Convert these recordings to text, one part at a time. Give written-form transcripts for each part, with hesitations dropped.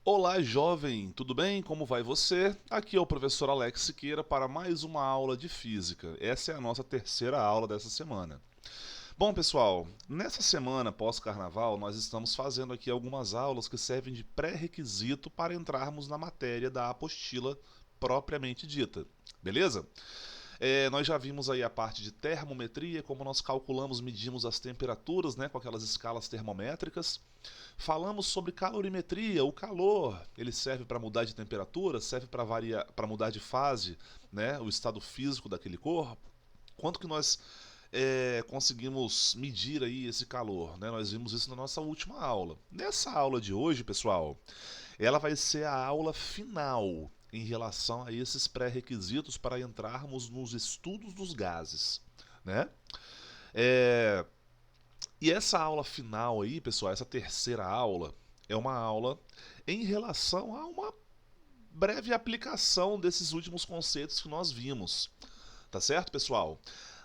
Olá, jovem, tudo bem? Como vai você? Aqui é o professor Alex Siqueira para mais uma aula de física. Essa é a nossa terceira aula dessa semana. Bom, pessoal, nessa semana pós-carnaval, nós estamos fazendo aqui algumas aulas que servem de pré-requisito para entrarmos na matéria da apostila propriamente dita. Beleza? Nós já vimos aí a parte de termometria, como nós calculamos, medimos as temperaturas, né, com aquelas escalas termométricas. Falamos sobre calorimetria, o calor, ele serve para mudar de temperatura, serve para mudar de fase, né, o estado físico daquele corpo. Quanto que nós conseguimos medir aí esse calor, né? Nós vimos isso na nossa última aula. Nessa aula de hoje, pessoal, ela vai ser a aula final em relação a esses pré-requisitos para entrarmos nos estudos dos gases, né? É, e essa aula final aí, pessoal, essa terceira aula, é uma aula em relação a uma breve aplicação desses últimos conceitos que nós vimos. Tá certo, pessoal?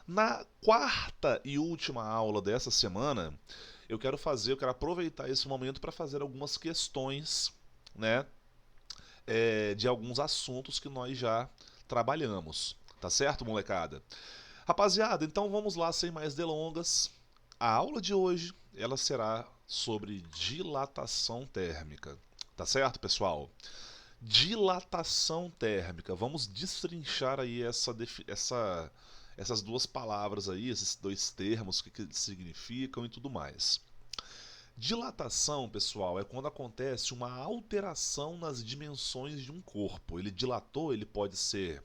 Na quarta e última aula dessa semana, eu quero aproveitar esse momento para fazer algumas questões, né, de alguns assuntos que nós já trabalhamos. Tá certo, molecada? Rapaziada, então vamos lá sem mais delongas. A aula de hoje, ela será sobre dilatação térmica. Tá certo, pessoal? Dilatação térmica. Vamos destrinchar aí essas duas palavras aí, esses dois termos, o que significam e tudo mais. Dilatação, pessoal, é quando acontece uma alteração nas dimensões de um corpo. Ele dilatou, ele pode ser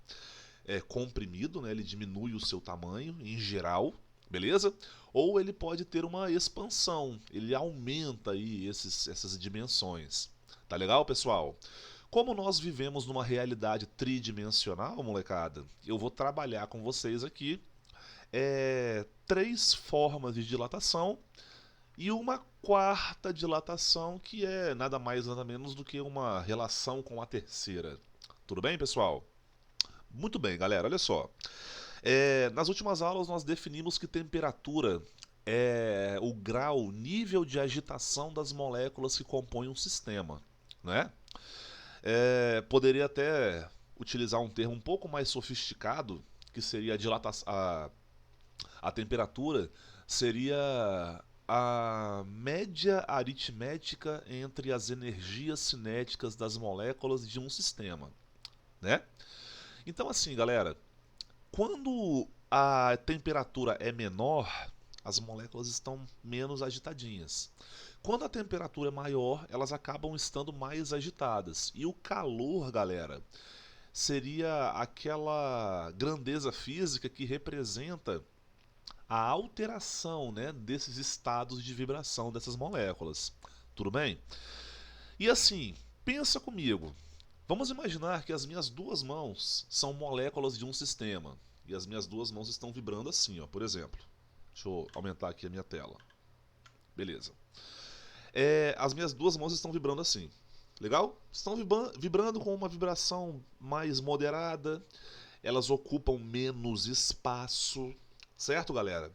comprimido, né? Ele diminui o seu tamanho em geral, beleza? Ou ele pode ter uma expansão, ele aumenta aí essas dimensões. Tá legal, pessoal? Como nós vivemos numa realidade tridimensional, molecada, eu vou trabalhar com vocês aqui três formas de dilatação e uma quarta dilatação que é nada mais nada menos do que uma relação com a terceira. Tudo bem, pessoal? Muito bem, galera, olha só. Nas últimas aulas nós definimos que temperatura é o grau, o nível de agitação das moléculas que compõem um sistema, né? Poderia até utilizar um termo um pouco mais sofisticado, que seria a temperatura, seria a média aritmética entre as energias cinéticas das moléculas de um sistema, né? Então assim, galera, quando a temperatura é menor, as moléculas estão menos agitadinhas. Quando a temperatura é maior, elas acabam estando mais agitadas. E o calor, galera, seria aquela grandeza física que representa a alteração, né, desses estados de vibração dessas moléculas. Tudo bem? E assim, pensa comigo. Vamos imaginar que as minhas duas mãos são moléculas de um sistema. E as minhas duas mãos estão vibrando assim, ó, por exemplo. Deixa eu aumentar aqui a minha tela. Beleza. As minhas duas mãos estão vibrando assim. Legal? Estão vibrando com uma vibração mais moderada. Elas ocupam menos espaço. Certo, galera?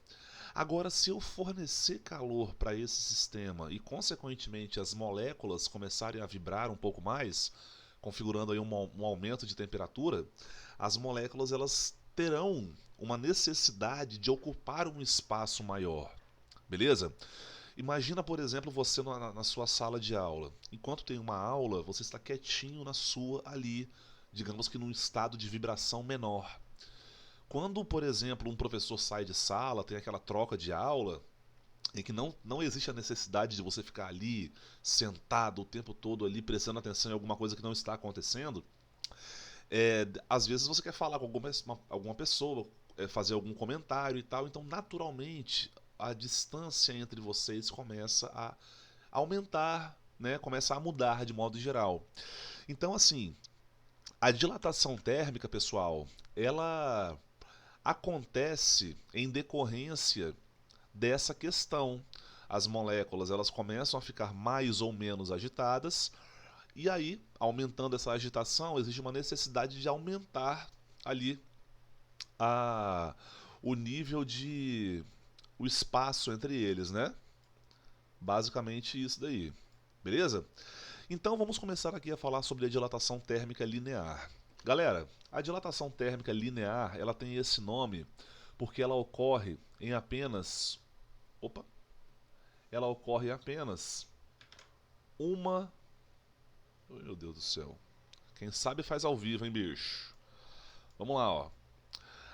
Agora, se eu fornecer calor para esse sistema e, consequentemente, as moléculas começarem a vibrar um pouco mais, configurando aí um aumento de temperatura, as moléculas elas terão uma necessidade de ocupar um espaço maior. Beleza? Imagina, por exemplo, você na sua sala de aula. Enquanto tem uma aula, você está quietinho na sua ali, digamos que num estado de vibração menor. Quando, por exemplo, um professor sai de sala, tem aquela troca de aula, em que não existe a necessidade de você ficar ali, sentado o tempo todo ali, prestando atenção em alguma coisa que não está acontecendo, às vezes você quer falar com alguma pessoa, fazer algum comentário e tal, então naturalmente a distância entre vocês começa a aumentar, né? Começa a mudar de modo geral. Então, assim, a dilatação térmica, pessoal, ela acontece em decorrência dessa questão. As moléculas elas começam a ficar mais ou menos agitadas e aí, aumentando essa agitação, existe uma necessidade de aumentar ali a, o nível de o espaço entre eles, né? Basicamente isso daí. Beleza? Então vamos começar aqui a falar sobre a dilatação térmica linear. Galera, a dilatação térmica linear, ela tem esse nome porque ela ocorre em apenas, opa, ela ocorre em apenas uma, oh, meu Deus do céu. Quem sabe faz ao vivo, hein, bicho? Vamos lá, ó.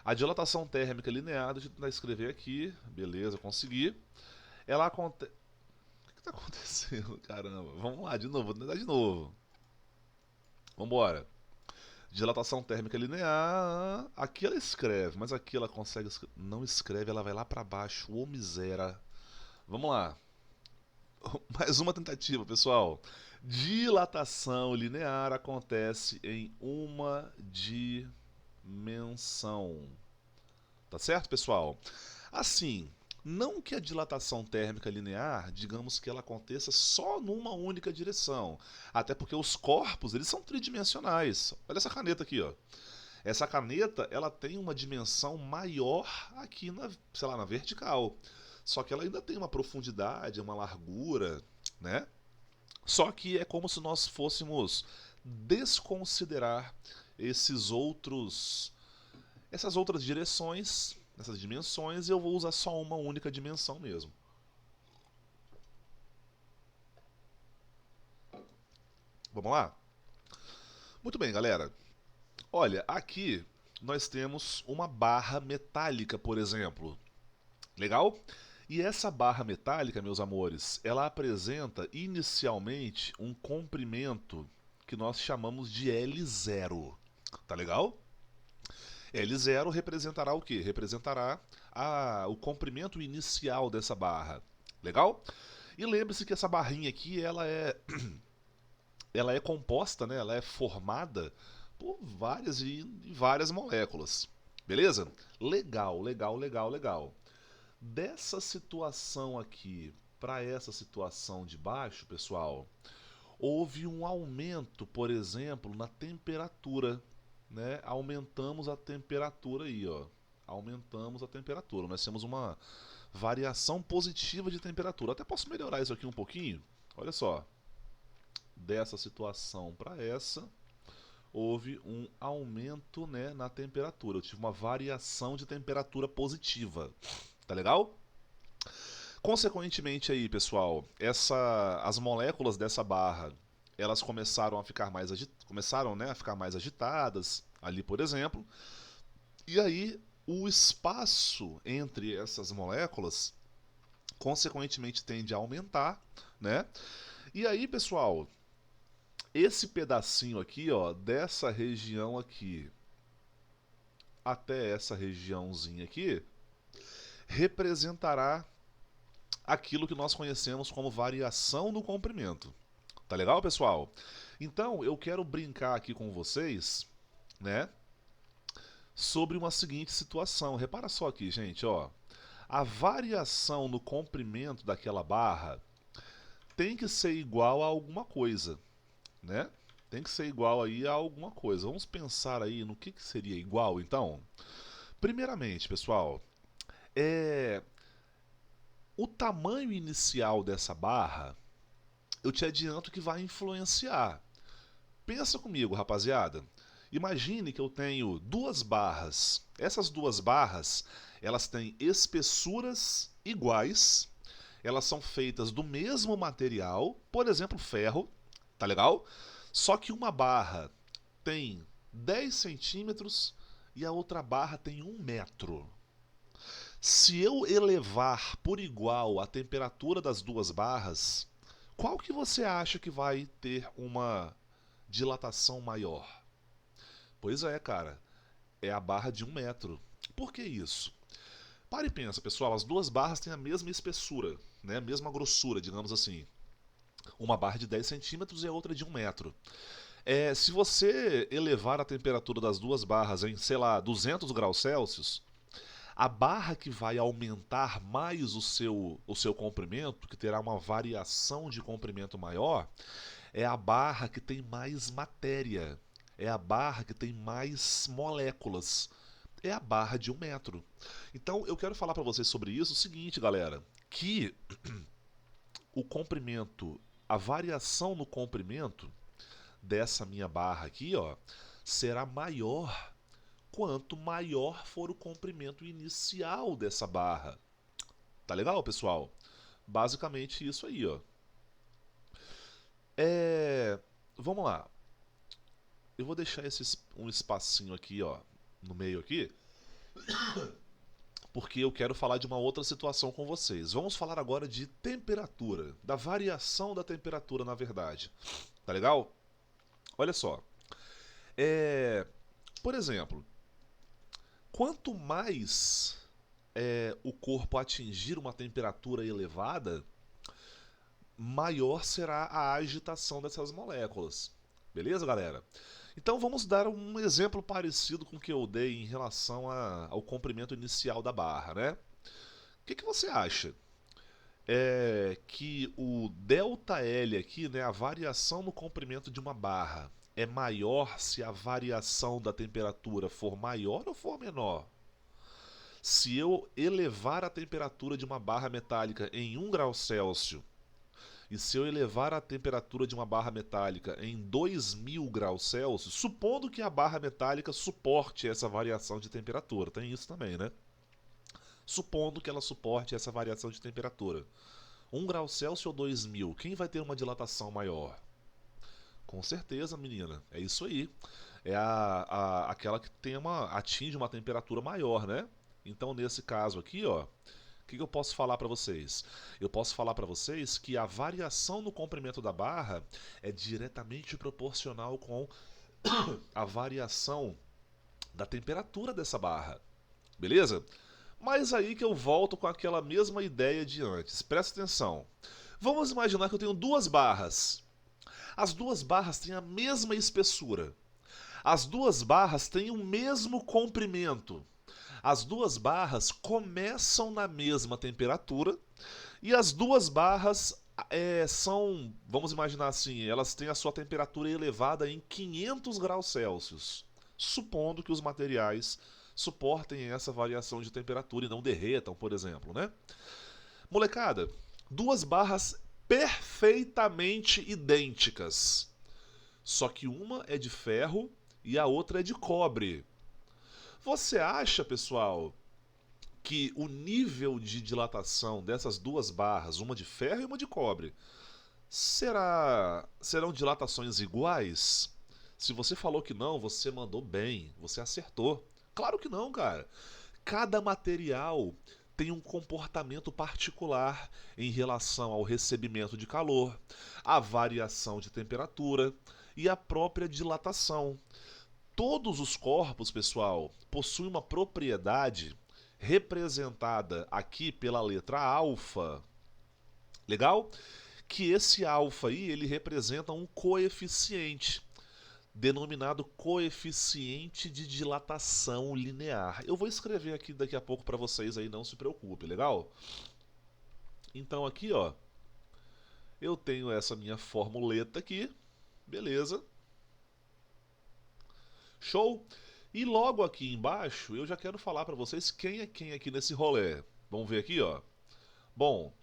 A dilatação térmica linear, deixa eu tentar escrever aqui, beleza, consegui. Ela acontece. O que está acontecendo? Caramba, vamos lá, de novo, vou tentar de novo. Vambora. Dilatação térmica linear. Aqui ela escreve, mas aqui ela consegue. Não escreve, ela vai lá para baixo. Ô miséria. Vamos lá. Mais uma tentativa, pessoal. Dilatação linear acontece em uma dimensão. Tá certo, pessoal? Assim, não que a dilatação térmica linear, digamos que ela aconteça só numa única direção. Até porque os corpos, eles são tridimensionais. Olha essa caneta aqui, ó. Essa caneta, ela tem uma dimensão maior aqui na, sei lá, na vertical. Só que ela ainda tem uma profundidade, uma largura, né? Só que é como se nós fôssemos desconsiderar essas outras direções, essas dimensões, e eu vou usar só uma única dimensão mesmo. Vamos lá? Muito bem, galera. Olha, aqui nós temos uma barra metálica, por exemplo. Legal? E essa barra metálica, meus amores, ela apresenta inicialmente um comprimento que nós chamamos de L0. Tá legal? L0 representará o quê? Representará o comprimento inicial dessa barra. Legal? E lembre-se que essa barrinha aqui, ela é composta, né? Ela é formada por várias e várias moléculas. Beleza? Legal, legal, legal, legal. Dessa situação aqui para essa situação de baixo, pessoal, houve um aumento, por exemplo, na temperatura, né? Aumentamos a temperatura aí, ó. Aumentamos a temperatura. Nós temos uma variação positiva de temperatura. Até posso melhorar isso aqui um pouquinho. Olha só. Dessa situação para essa, houve um aumento, né, na temperatura. Eu tive uma variação de temperatura positiva. Tá legal? Consequentemente aí, pessoal, as moléculas dessa barra, elas começaram a ficar começaram, né, a ficar mais agitadas, ali, por exemplo. E aí o espaço entre essas moléculas consequentemente tende a aumentar, né? E aí, pessoal, esse pedacinho aqui, ó, dessa região aqui até essa regiãozinha aqui, representará aquilo que nós conhecemos como variação do comprimento. Tá legal, pessoal? Então, eu quero brincar aqui com vocês, né, sobre uma seguinte situação. Repara só aqui, gente, ó. A variação no comprimento daquela barra tem que ser igual a alguma coisa, né? Tem que ser igual aí a alguma coisa. Vamos pensar aí no que seria igual, então? Primeiramente, pessoal, o tamanho inicial dessa barra, eu te adianto que vai influenciar. Pensa comigo, rapaziada. Imagine que eu tenho duas barras. Essas duas barras, elas têm espessuras iguais. Elas são feitas do mesmo material, por exemplo, ferro, tá legal? Só que uma barra tem 10 centímetros e a outra barra tem 1 metro. Se eu elevar por igual a temperatura das duas barras, qual que você acha que vai ter uma dilatação maior? Pois é, cara, é a barra de 1 metro. Por que isso? Para e pensa, pessoal, as duas barras têm a mesma espessura, né? A mesma grossura, digamos assim. Uma barra de 10 centímetros e a outra de 1 metro. Se você elevar a temperatura das duas barras em, sei lá, 200 graus Celsius, a barra que vai aumentar mais o seu comprimento, que terá uma variação de comprimento maior, é a barra que tem mais matéria. É a barra que tem mais moléculas. É a barra de 1 metro. Então eu quero falar para vocês sobre isso o seguinte, galera, que o comprimento, a variação no comprimento dessa minha barra aqui, ó, será maior quanto maior for o comprimento inicial dessa barra. Tá legal, pessoal? Basicamente isso aí, ó. Vamos lá. Eu vou deixar um espacinho aqui, ó, no meio aqui, porque eu quero falar de uma outra situação com vocês. Vamos falar agora de temperatura, da variação da temperatura, na verdade. Tá legal? Olha só. Por exemplo, quanto mais o corpo atingir uma temperatura elevada, maior será a agitação dessas moléculas. Beleza, galera? Então vamos dar um exemplo parecido com o que eu dei em relação ao comprimento inicial da barra, né? O que você acha? Que o ΔL aqui, né, a variação no comprimento de uma barra, é maior se a variação da temperatura for maior ou for menor? Se eu elevar a temperatura de uma barra metálica em 1 grau Celsius, e se eu elevar a temperatura de uma barra metálica em 2000 graus Celsius, supondo que a barra metálica suporte essa variação de temperatura, tem isso também, né? Supondo que ela suporte essa variação de temperatura. 1 grau Celsius ou 2000, quem vai ter uma dilatação maior? Com certeza, menina, é isso aí. É aquela que atinge uma temperatura maior, né? Então, nesse caso aqui, ó, o que eu posso falar para vocês? Eu posso falar para vocês que a variação no comprimento da barra é diretamente proporcional com a variação da temperatura dessa barra. Beleza? Mas aí que eu volto com aquela mesma ideia de antes. Presta atenção. Vamos imaginar que eu tenho duas barras. As duas barras têm a mesma espessura. As duas barras têm o mesmo comprimento. As duas barras começam na mesma temperatura e as duas barras são, vamos imaginar assim, elas têm a sua temperatura elevada em 500 graus Celsius, supondo que os materiais suportem essa variação de temperatura e não derretam, por exemplo, né? Molecada, duas barras perfeitamente idênticas, só que uma é de ferro e a outra é de cobre. Você acha, pessoal, que o nível de dilatação dessas duas barras, uma de ferro e uma de cobre, serão dilatações iguais? Se você falou que não, você mandou bem, você acertou. Claro que não, cara. Cada material tem um comportamento particular em relação ao recebimento de calor, à variação de temperatura e à própria dilatação. Todos os corpos, pessoal, possuem uma propriedade representada aqui pela letra alfa. Legal? Que esse alfa aí, ele representa um coeficiente, denominado coeficiente de dilatação linear. Eu vou escrever aqui daqui a pouco para vocês aí, não se preocupe, legal? Então aqui, ó, eu tenho essa minha formuleta aqui, beleza? Show? E logo aqui embaixo, eu já quero falar para vocês quem é quem aqui nesse rolê. Vamos ver aqui, ó. Bom,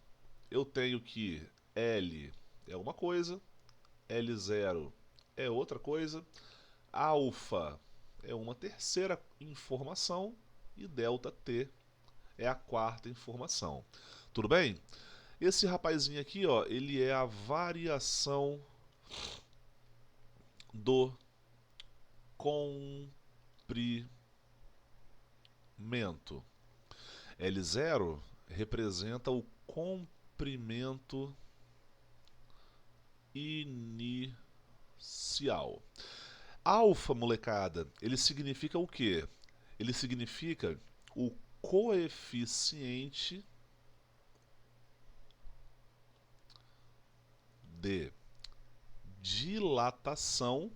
eu tenho que L é uma coisa, L0 é outra coisa, alfa é uma terceira informação e delta T é a quarta informação. Tudo bem? Esse rapazinho aqui, ó, ele é a variação do comprimento. L0 representa o comprimento inicial. Alfa, molecada, ele significa o quê? Ele significa o coeficiente de dilatação.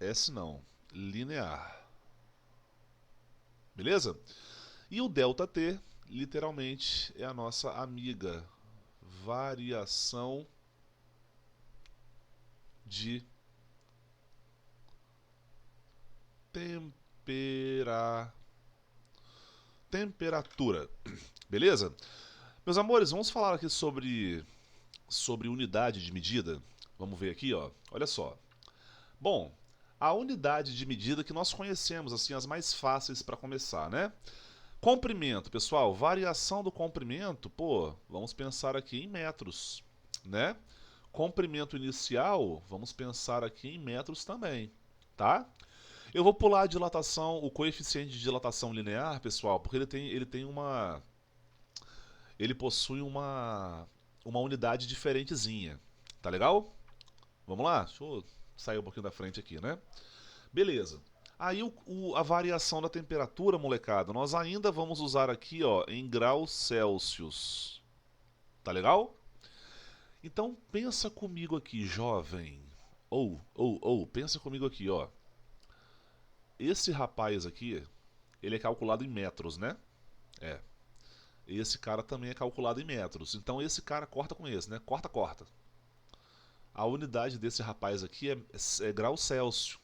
S não, linear. Beleza? E o ΔT, literalmente, é a nossa amiga variação de temperatura. Beleza? Meus amores, vamos falar aqui sobre unidade de medida. Vamos ver aqui, ó. Olha só. Bom, a unidade de medida que nós conhecemos, assim, as mais fáceis para começar, né? Comprimento, pessoal, variação do comprimento, pô, vamos pensar aqui em metros, né? Comprimento inicial, vamos pensar aqui em metros também, tá? Eu vou pular a dilatação, o coeficiente de dilatação linear, pessoal, porque ele possui uma unidade diferentezinha, tá legal? Vamos lá? Deixa eu sair um pouquinho da frente aqui, né? Beleza. Aí a variação da temperatura, molecada, nós ainda vamos usar aqui, ó, em graus Celsius. Tá legal? Então pensa comigo aqui, jovem. Pensa comigo aqui, ó. Esse rapaz aqui, ele é calculado em metros, né? É. Esse cara também é calculado em metros. Então esse cara corta com esse, né? Corta, corta. A unidade desse rapaz aqui é grau Celsius.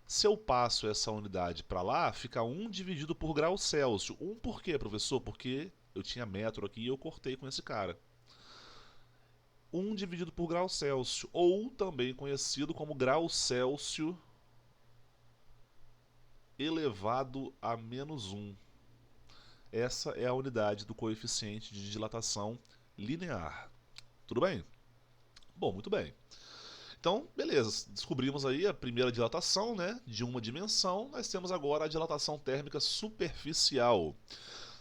Se eu passo essa unidade para lá, fica 1 dividido por grau Celsius. 1 por quê, professor? Porque eu tinha metro aqui e eu cortei com esse cara. 1 dividido por grau Celsius, ou também conhecido como grau Celsius elevado a menos 1. Essa é a unidade do coeficiente de dilatação linear. Tudo bem? Bom, muito bem. Então, beleza, descobrimos aí a primeira dilatação, né, de uma dimensão. Nós temos agora a dilatação térmica superficial.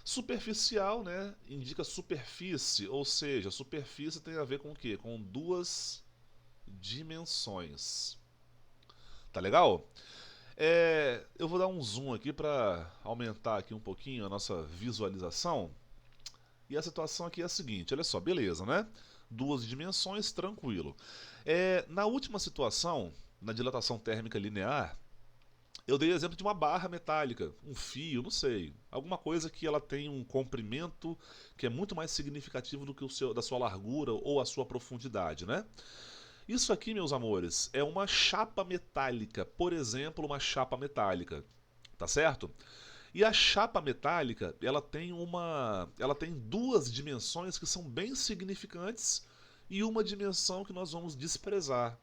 Superficial, né, indica superfície, ou seja, superfície tem a ver com o quê? Com duas dimensões. Tá legal? Eu vou dar um zoom aqui para aumentar aqui um pouquinho a nossa visualização. E a situação aqui é a seguinte, olha só, beleza, né? Duas dimensões, tranquilo. Na última situação, na dilatação térmica linear, eu dei exemplo de uma barra metálica, um fio, não sei. Alguma coisa que ela tem um comprimento que é muito mais significativo do que da sua largura ou a sua profundidade, né? Isso aqui, meus amores, é uma chapa metálica, por exemplo, uma chapa metálica, tá certo? E a chapa metálica, ela tem duas dimensões que são bem significantes e uma dimensão que nós vamos desprezar.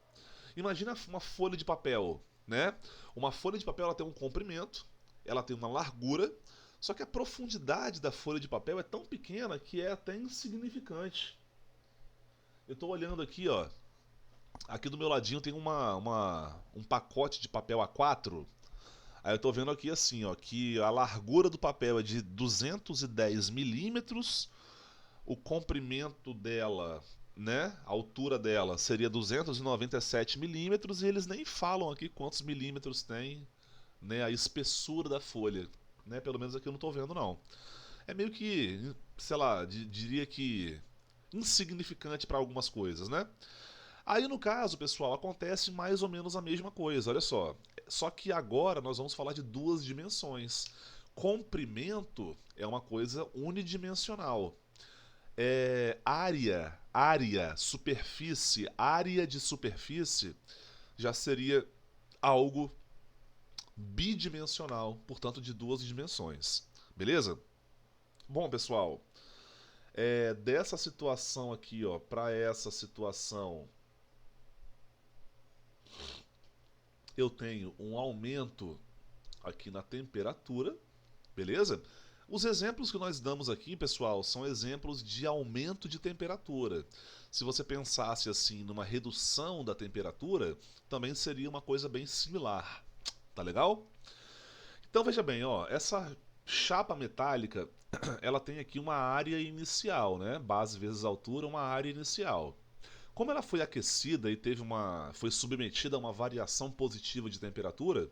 Imagina uma folha de papel, né? Uma folha de papel ela tem um comprimento, ela tem uma largura, só que a profundidade da folha de papel é tão pequena que é até insignificante. Eu estou olhando aqui, ó. Aqui do meu ladinho tem um pacote de papel A4. Aí eu tô vendo aqui assim, ó, que a largura do papel é de 210 milímetros, o comprimento dela, né, a altura dela seria 297 milímetros e eles nem falam aqui quantos milímetros tem, né, a espessura da folha, né, pelo menos aqui eu não tô vendo não. É meio que, sei lá, diria que insignificante para algumas coisas, né? Aí no caso, pessoal, acontece mais ou menos a mesma coisa, olha só. Só que agora nós vamos falar de duas dimensões. Comprimento é uma coisa unidimensional. Superfície, área de superfície já seria algo bidimensional, portanto de duas dimensões. Beleza? Bom, pessoal, dessa situação aqui, ó, para essa situação eu tenho um aumento aqui na temperatura, beleza? Os exemplos que nós damos aqui, pessoal, são exemplos de aumento de temperatura. Se você pensasse assim numa redução da temperatura, também seria uma coisa bem similar. Tá legal? Então veja bem, ó, essa chapa metálica, ela tem aqui uma área inicial, né? Base vezes altura, uma área inicial. Como ela foi aquecida e foi submetida a uma variação positiva de temperatura,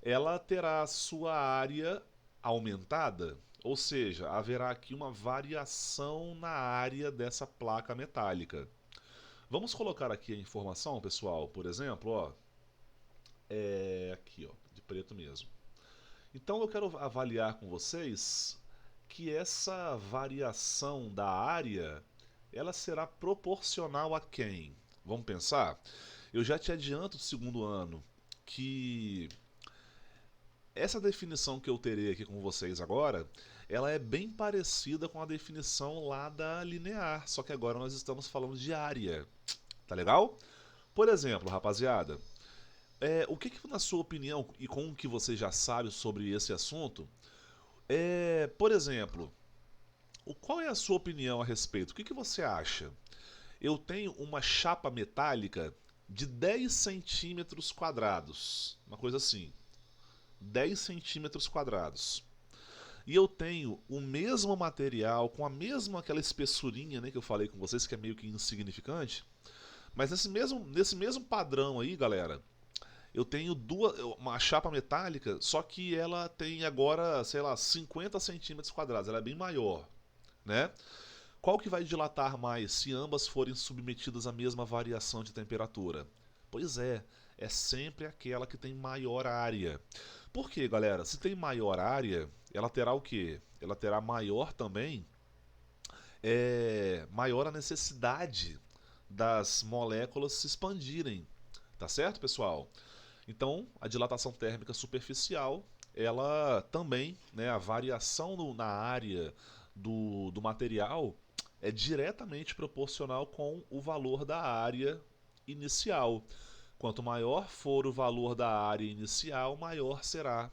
ela terá sua área aumentada, ou seja, haverá aqui uma variação na área dessa placa metálica. Vamos colocar aqui a informação, pessoal, por exemplo, ó, aqui, ó, de preto mesmo. Então eu quero avaliar com vocês que essa variação da área ela será proporcional a quem? Vamos pensar? Eu já te adianto do segundo ano que essa definição que eu terei aqui com vocês agora, ela é bem parecida com a definição lá da linear, só que agora nós estamos falando de área. Tá legal? Por exemplo, rapaziada, o que na sua opinião e com o que você já sabe sobre esse assunto, por exemplo, qual é a sua opinião a respeito? O que você acha? Eu tenho uma chapa metálica de 10 centímetros quadrados, uma coisa assim, 10 centímetros quadrados. E eu tenho o mesmo material, com a mesma aquela espessurinha, né, que eu falei com vocês, que é meio que insignificante. Mas nesse mesmo padrão aí, galera, eu tenho uma chapa metálica, só que ela tem agora, sei lá, 50 centímetros quadrados. Ela é bem maior, né? Qual que vai dilatar mais se ambas forem submetidas à mesma variação de temperatura? Pois é sempre aquela que tem maior área. Por quê, galera? Se tem maior área, ela terá o quê? Ela terá maior também, maior a necessidade das moléculas se expandirem. Tá certo, pessoal? Então, a dilatação térmica superficial, ela também, né, a variação na área do material é diretamente proporcional com o valor da área inicial. Quanto maior for o valor da área inicial, maior será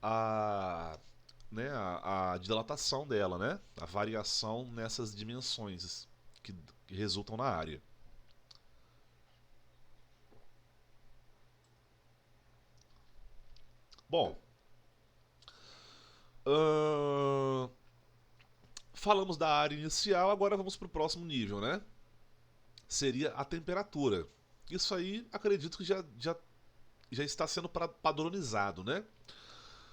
a, a dilatação dela, né? A variação nessas dimensões que resultam na área. Bom, falamos da área inicial, agora vamos para o próximo nível, né? Seria a temperatura. Isso aí acredito que já está sendo padronizado, né?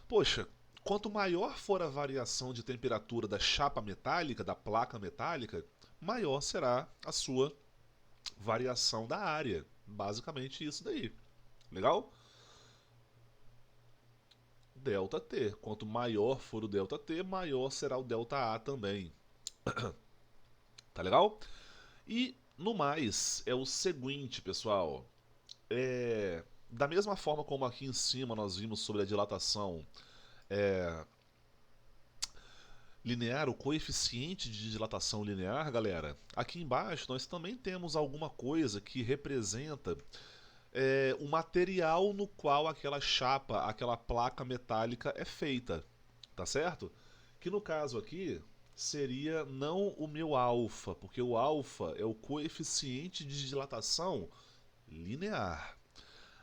Poxa, quanto maior for a variação de temperatura da chapa metálica, da placa metálica, maior será a sua variação da área. Basicamente isso daí. Legal? Delta T. Quanto maior for o delta T, maior será o delta A também. Tá legal? E no mais, é o seguinte, pessoal. Da mesma forma como aqui em cima nós vimos sobre a dilatação linear, o coeficiente de dilatação linear, galera, aqui embaixo nós também temos alguma coisa que representa o material no qual aquela chapa, aquela placa metálica é feita, tá certo? Que no caso aqui seria não o meu alfa, porque o alfa é o coeficiente de dilatação linear.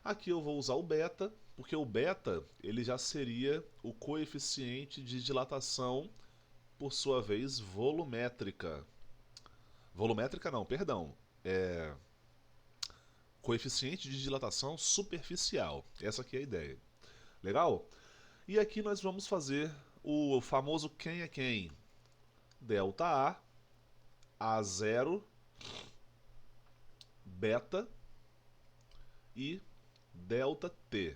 Aqui eu vou usar o beta, porque o beta ele já seria o coeficiente de dilatação, por sua vez, volumétrica. Volumétrica não, perdão. Coeficiente de dilatação superficial. Essa aqui é a ideia. Legal? E aqui nós vamos fazer o famoso quem é quem. Delta A, A0, beta e delta T.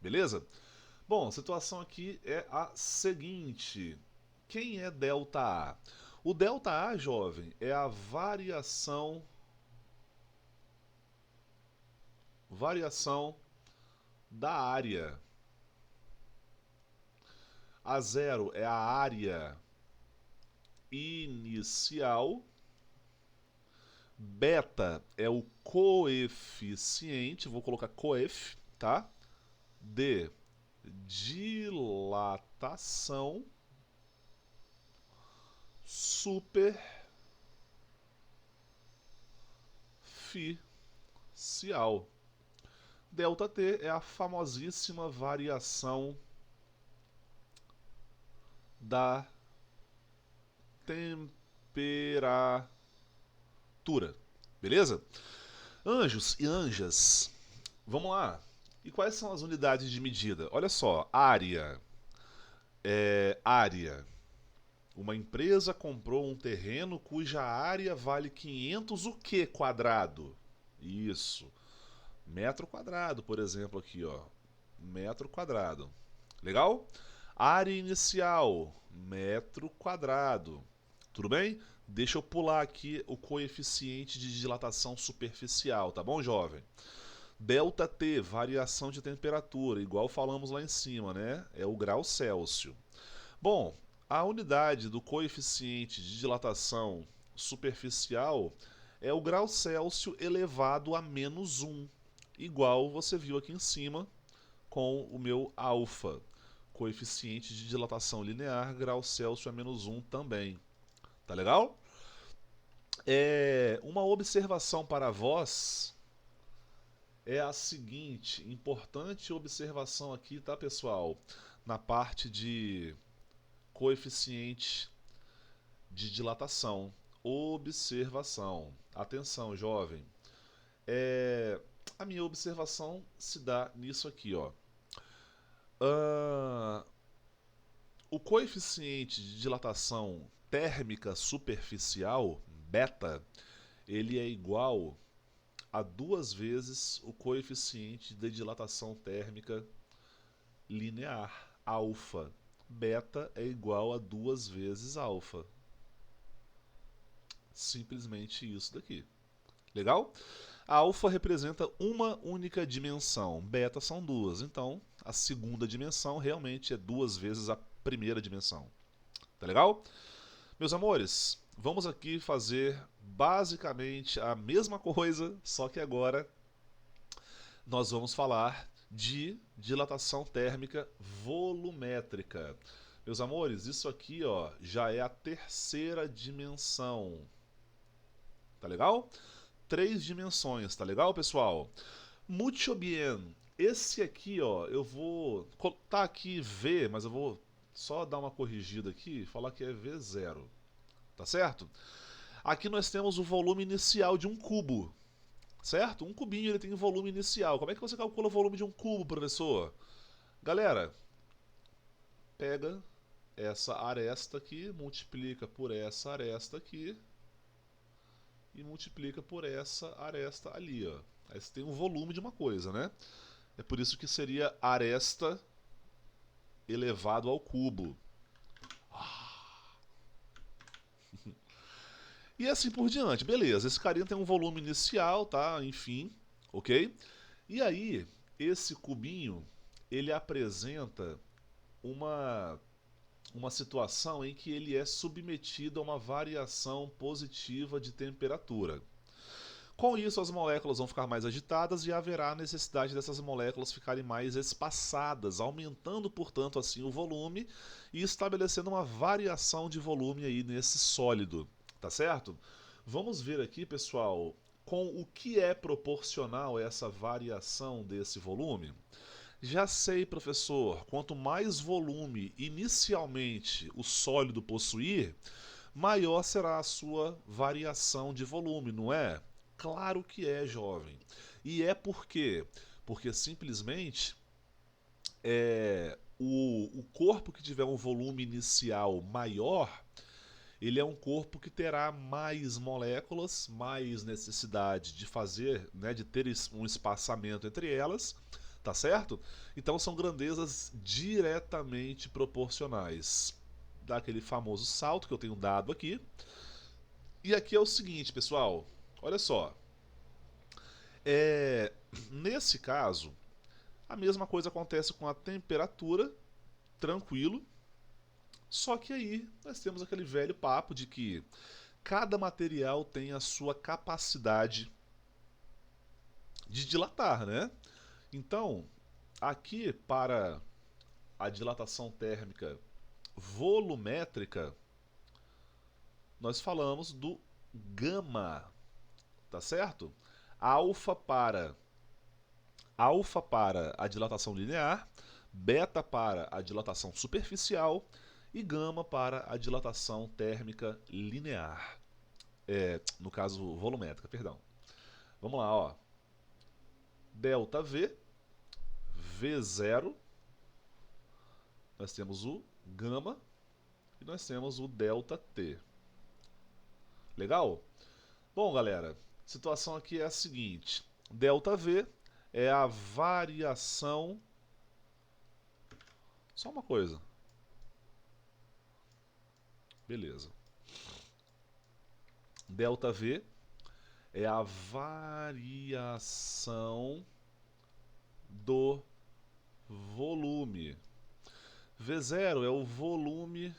Beleza? Bom, a situação aqui é a seguinte. Quem é delta A? O delta A, jovem, é a variação da área. A0 é a área inicial. Beta é o coeficiente, vou colocar coef, tá? De dilatação superficial. Delta T é a famosíssima variação da temperatura. Beleza? Anjos e anjas, vamos lá. E quais são as unidades de medida? Olha só, área. Área. Uma empresa comprou um terreno cuja área vale 500 o quê quadrado? Isso. Metro quadrado, por exemplo, aqui, ó. Metro quadrado. Legal? Área inicial, metro quadrado. Tudo bem? Deixa eu pular aqui o coeficiente de dilatação superficial, tá bom, jovem? Delta T, variação de temperatura, igual falamos lá em cima, né? É o grau Celsius. Bom, a unidade do coeficiente de dilatação superficial é o grau Celsius elevado a -1, igual você viu aqui em cima com o meu alfa. Coeficiente de dilatação linear, grau Celsius a -1 também. Tá legal? Uma observação para vós é a seguinte, importante observação aqui, tá, pessoal? Na parte de coeficiente de dilatação. Observação. Atenção, jovem. A minha observação se dá nisso aqui, ó. O coeficiente de dilatação térmica superficial, beta, ele é igual a 2 vezes o coeficiente de dilatação térmica linear, alfa. Beta é igual a 2 vezes alfa. Simplesmente isso daqui. Legal? A alfa representa uma única dimensão, beta são duas. Então, a segunda dimensão realmente é 2 vezes a primeira dimensão. Tá legal? Meus amores, vamos aqui fazer basicamente a mesma coisa, só que agora nós vamos falar de dilatação térmica volumétrica. Meus amores, isso aqui ó, já é a terceira dimensão. Tá legal? 3 dimensões, tá legal, pessoal? Muito bem. Esse aqui, ó, eu vou tá aqui V, mas eu vou só dar uma corrigida aqui e falar que é V0. Tá certo? Aqui nós temos o volume inicial de um cubo, certo? Um cubinho ele tem volume inicial. Como é que você calcula o volume de um cubo, professor? Galera, pega essa aresta aqui, multiplica por essa aresta aqui e multiplica por essa aresta ali, ó. Aí você tem um volume de uma coisa, né? É por isso que seria aresta elevado ao cubo. E assim por diante. Beleza, esse carinha tem um volume inicial, tá? Enfim, ok? E aí, esse cubinho, ele apresenta uma situação em que ele é submetido a uma variação positiva de temperatura. Com isso, as moléculas vão ficar mais agitadas e haverá a necessidade dessas moléculas ficarem mais espaçadas, aumentando, portanto, assim o volume e estabelecendo uma variação de volume aí nesse sólido, tá certo? Vamos ver aqui, pessoal, com o que é proporcional essa variação desse volume. Já sei, professor, quanto mais volume inicialmente o sólido possuir, maior será a sua variação de volume, não é? Claro que é, jovem. E é por quê? Porque simplesmente o corpo que tiver um volume inicial maior, ele é um corpo que terá mais moléculas, mais necessidade de fazer, né, de ter um espaçamento entre elas, tá certo? Então são grandezas diretamente proporcionais. Dá aquele famoso salto que eu tenho dado aqui. E aqui é o seguinte, pessoal, olha só. Nesse caso, a mesma coisa acontece com a temperatura, tranquilo. Só que aí nós temos aquele velho papo de que cada material tem a sua capacidade de dilatar, né? Então, aqui para a dilatação térmica volumétrica, nós falamos do gama, tá certo? Alfa para a dilatação linear, beta para a dilatação superficial e gama para a dilatação térmica linear. No caso, volumétrica, perdão. Vamos lá, ó. Delta V, V0, nós temos o gama e nós temos o delta T. Legal? Bom, galera, a situação aqui é a seguinte. Delta V é a variação... Só uma coisa. Beleza. Delta V é a variação do volume. V0 é o volume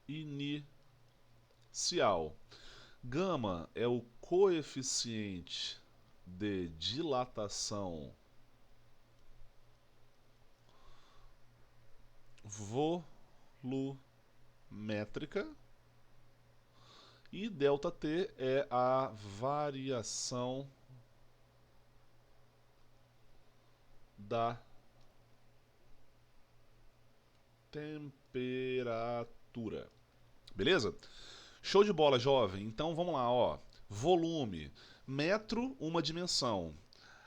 inicial. Gama é o coeficiente de dilatação volumétrica. E ΔT é a variação da temperatura. Beleza? Show de bola, jovem. Então vamos lá, ó. Volume. Metro, uma dimensão.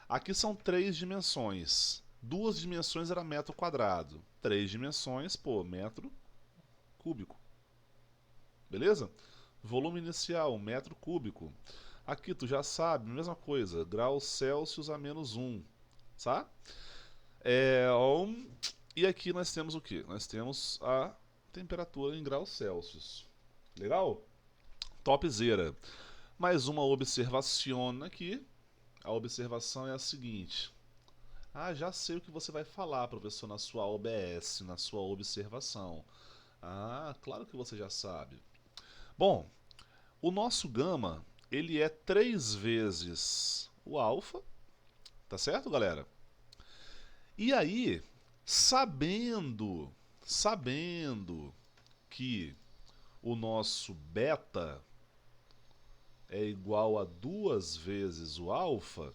Aqui são 3 dimensões. 2 dimensões era metro quadrado. 3 dimensões, pô, metro cúbico. Beleza? Volume inicial, metro cúbico. Aqui tu já sabe, mesma coisa, graus Celsius a -1, tá? E aqui nós temos o que? Nós temos a temperatura em graus Celsius. Legal? Topzera. Mais uma observação aqui. A observação é a seguinte. Ah, já sei o que você vai falar, professor, na sua OBS, na sua observação. Ah, claro que você já sabe. Bom, o nosso gama, ele é 3 vezes o alfa, tá certo, galera? E aí, sabendo que o nosso beta é igual a 2 vezes o alfa,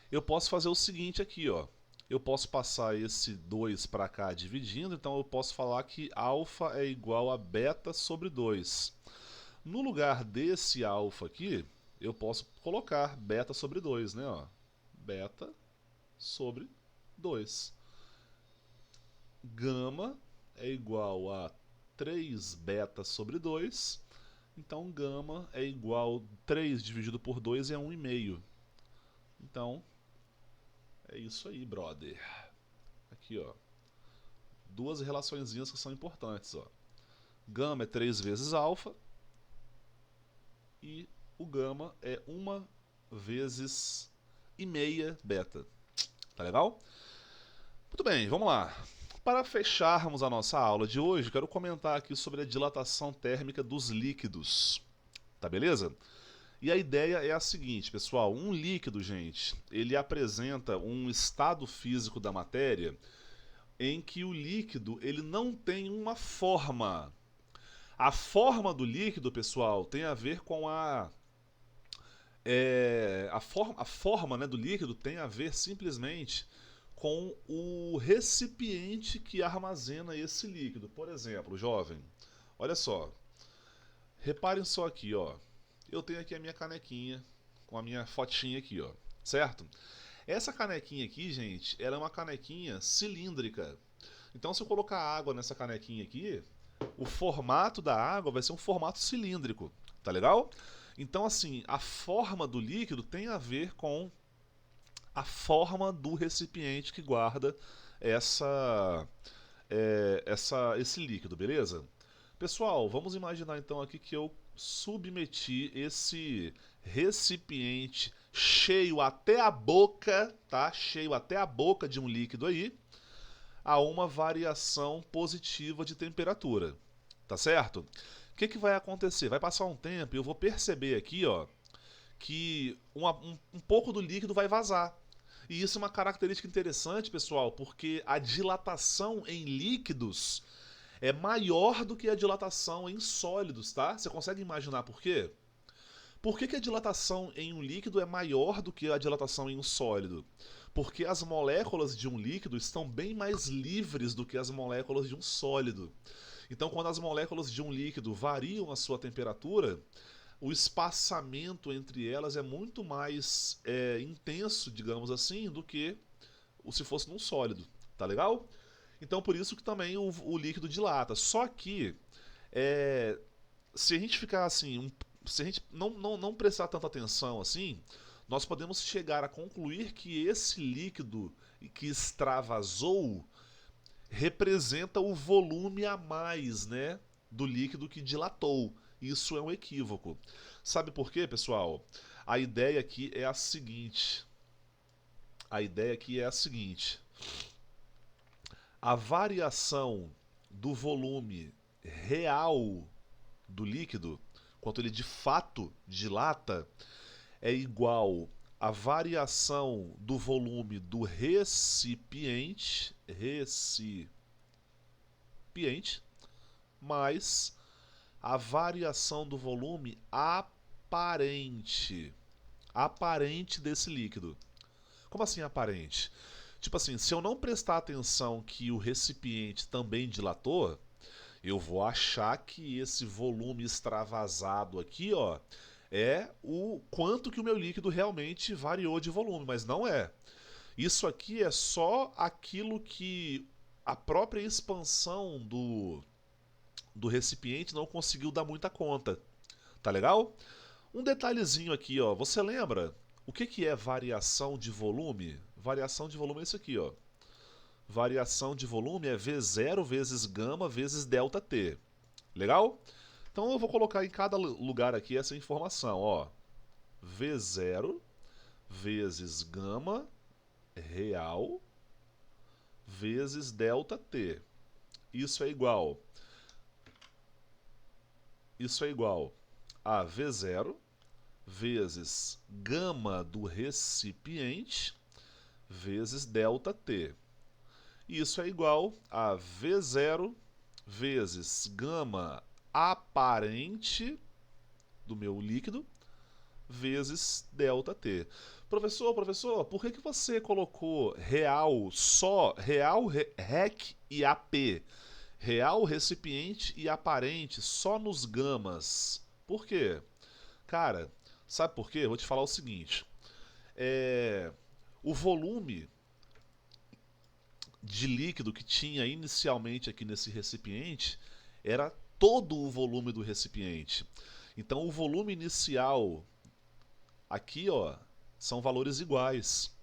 eu posso fazer o seguinte aqui, ó. Eu posso passar esse 2 para cá dividindo, então eu posso falar que alfa é igual a beta sobre 2. No lugar desse alfa aqui, eu posso colocar beta sobre 2, né? Ó. Beta sobre 2. Gama é igual a 3 beta sobre 2. Então, gama é igual a 3 dividido por 2 é 1,5. Então, é isso aí, brother. Aqui, ó. Duas relaçõezinhas que são importantes, ó. Gama é 3 vezes alfa. E o gama é 1 vezes e meia beta. Tá legal? Muito bem, vamos lá. Para fecharmos a nossa aula de hoje, quero comentar aqui sobre a dilatação térmica dos líquidos. Tá beleza? E a ideia é a seguinte, pessoal. Um líquido, gente, ele apresenta um estado físico da matéria em que o líquido ele não tem uma forma. A forma do líquido, pessoal, tem a ver com a forma, né, do líquido tem a ver simplesmente com o recipiente que armazena esse líquido. Por exemplo, jovem, olha só. Reparem só aqui, ó. Eu tenho aqui a minha canequinha com a minha fotinha aqui, ó. Certo? Essa canequinha aqui, gente, ela é uma canequinha cilíndrica. Então, se eu colocar água nessa canequinha aqui, o formato da água vai ser um formato cilíndrico. Tá legal? Então, assim, a forma do líquido tem a ver com a forma do recipiente que guarda esse líquido, beleza? Pessoal, vamos imaginar então aqui que eu submeti esse recipiente cheio até a boca, tá? Cheio até a boca de um líquido aí, a uma variação positiva de temperatura, tá certo? O que vai acontecer? Vai passar um tempo e eu vou perceber aqui, ó, que um pouco do líquido vai vazar. E isso é uma característica interessante, pessoal, porque a dilatação em líquidos é maior do que a dilatação em sólidos, tá? Você consegue imaginar por quê? Por que a dilatação em um líquido é maior do que a dilatação em um sólido? Porque as moléculas de um líquido estão bem mais livres do que as moléculas de um sólido. Então, quando as moléculas de um líquido variam a sua temperatura, o espaçamento entre elas é muito mais intenso, digamos assim, do que se fosse num sólido. Tá legal? Então, por isso que também o líquido dilata. Só que, se a gente ficar assim, se a gente não prestar tanta atenção assim, nós podemos chegar a concluir que esse líquido que extravasou representa o volume a mais, né, do líquido que dilatou. Isso é um equívoco. Sabe por quê, pessoal? A ideia aqui é a seguinte. A variação do volume real do líquido, quanto ele de fato dilata, é igual à variação do volume do recipiente mais a variação do volume aparente desse líquido. Como assim aparente? Tipo assim, se eu não prestar atenção que o recipiente também dilatou, eu vou achar que esse volume extravasado aqui, ó, é o quanto que o meu líquido realmente variou de volume, mas não é. Isso aqui é só aquilo que a própria expansão do recipiente não conseguiu dar muita conta. Tá legal? Um detalhezinho aqui, ó. Você lembra o que é variação de volume? Variação de volume é isso aqui, ó. Variação de volume é V0 vezes gama vezes ΔT. Legal? Então eu vou colocar em cada lugar aqui essa informação, ó. V0 vezes gama real vezes ΔT. Isso é igual a V0 vezes gama do recipiente vezes ΔT. Isso é igual a V0 vezes gama aparente do meu líquido vezes ΔT. Professor, por que você colocou real só, real, rec e AP? Real, recipiente e aparente só nos gamas. Por quê? Cara, sabe por quê? Eu vou te falar o seguinte. O volume de líquido que tinha inicialmente aqui nesse recipiente era todo o volume do recipiente. Então o volume inicial aqui, ó, são valores iguais.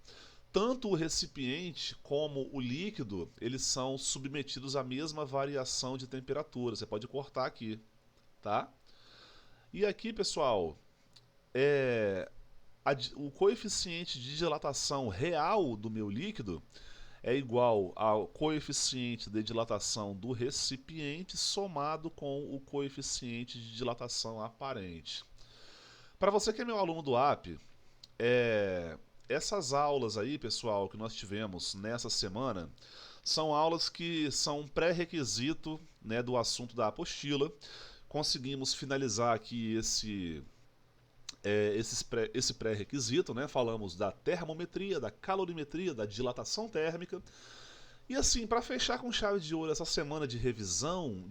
Tanto o recipiente como o líquido, eles são submetidos à mesma variação de temperatura. Você pode cortar aqui, tá? E aqui, pessoal, o coeficiente de dilatação real do meu líquido é igual ao coeficiente de dilatação do recipiente somado com o coeficiente de dilatação aparente. Para você que é meu aluno do AP, essas aulas aí, pessoal, que nós tivemos nessa semana, são aulas que são pré-requisito, né, do assunto da apostila. Conseguimos finalizar aqui esse pré-requisito, né? Falamos da termometria, da calorimetria, da dilatação térmica. E assim, para fechar com chave de ouro essa semana de revisão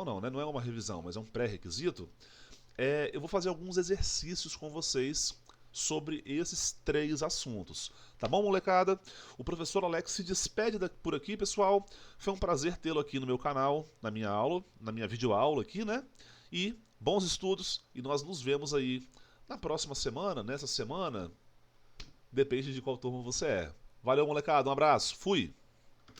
não, né? Não é uma revisão, mas é um pré-requisito, eu vou fazer alguns exercícios com vocês sobre esses 3 assuntos. Tá bom, molecada? O professor Alex se despede por aqui, pessoal. Foi um prazer tê-lo aqui no meu canal, na minha aula, na minha videoaula aqui, né? E bons estudos, e nós nos vemos aí na próxima semana, nessa semana, depende de qual turma você é. Valeu, molecada, um abraço, fui!